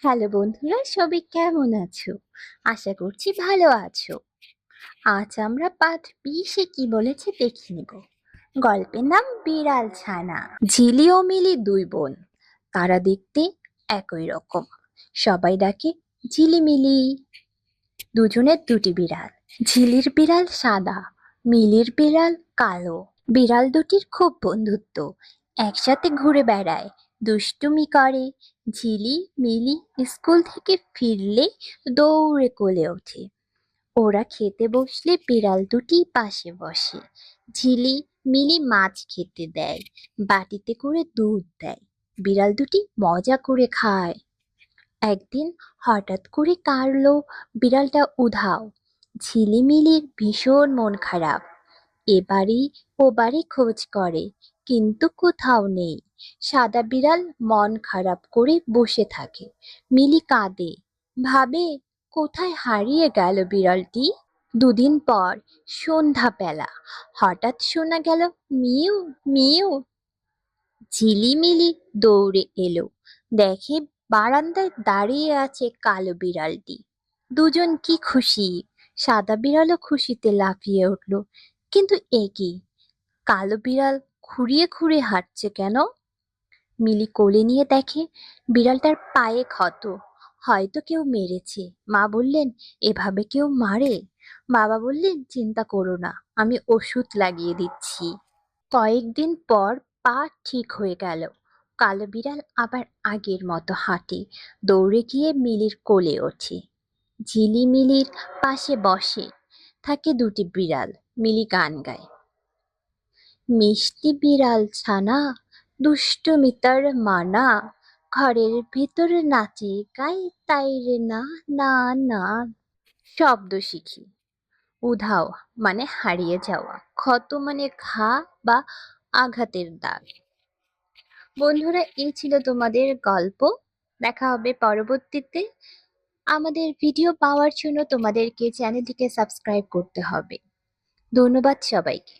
Hello বন্ধুরা, সবাই কেমন আছো? আশা করছি ভালো আছো। আজ আমরা পাঠ 20-এ কি বলেছে দেখে নিব। গল্পের নাম বিড়াল ছানা। ঝিলি ও মিলি দুই বোন। তারা দেখতে একই রকম। সবাই ডাকে ঝিলিমিলি। দুজনের দুটি বিড়াল। ঝিলির বিড়াল সাদা, মিলির বিড়াল কালো। বিড়াল দুটির খুব বন্ধুত্ব। একসাথে ঘুরে বেড়ায়, দুষ্টুমি করে। ঝিলি মিলি স্কুল থেকে ফিরলে দৌড়ে কোলে ওঠে। ওরা খেতে বসলে বিড়াল দুটি পাশে বসে। ঝিলি মিলি মাছ খেতে দেয়, বাটিতে করে দুধ দেয়। বিড়াল দুটি মজা করে খায়। একদিন হঠাৎ করে কারলো বিড়ালটা উধাও। ঝিলিমিলির ভীষণ মন খারাপ। এবারে ওবারে খোঁজ করে, কিন্তু কোথাও নেই। সাদা বিড়াল মন খারাপ করে বসে থাকে। মিলি কাঁদে, ভাবে কোথায় হারিয়ে গেল বিড়ালটি। দুদিন পর সন্ধ্যাবেলা হঠাৎ শোনা গেল মিউ মিউ। ঝিলিমিলি দৌড়ে এলো, দেখে বারান্দায় দাঁড়িয়ে আছে কালো বিড়ালটি। দুজন কি খুশি! সাদা বিড়ালও খুশিতে লাফিয়ে উঠল। কিন্তু এ কি, কালো বিড়াল খুঁড়িয়ে খুঁড়িয়ে হাঁটছে কেন? মিলি কোলে নিয়ে দেখে বিড়ালটার পায়ে ক্ষত, হয়তো কেউ মেরেছে। মা বললেন, এভাবে কেউ মারে? বাবা বললেন, চিন্তা করো না, আমি ওষুধ লাগিয়ে দিচ্ছি। কয়েকদিন পর পা ঠিক হয়ে গেল। কালো বিড়াল আবার আগের মতো হাঁটে। দৌড়ে গিয়ে মিলির কোলে ওঠে। ঝিলিমিলির পাশে বসে থাকে দুটি বিড়াল। মিলি গান গায়, মিষ্টি বিড়াল ছানা, দুষ্টুমি তার মানা, ঘরের ভিতর নাচে গাই তাই রে না না না। শব্দ শিখি। উধাও মানে হারিয়ে যাওয়া, ক্ষত মানে ঘা বা আঘাতের দাগ। বন্ধুরা, এই ছিল তোমাদের গল্প। দেখা হবে পরবর্তীতে। আমাদের ভিডিও পাওয়ার জন্য তোমাদেরকে চ্যানেলটিকে সাবস্ক্রাইব করতে হবে। ধন্যবাদ সবাইকে।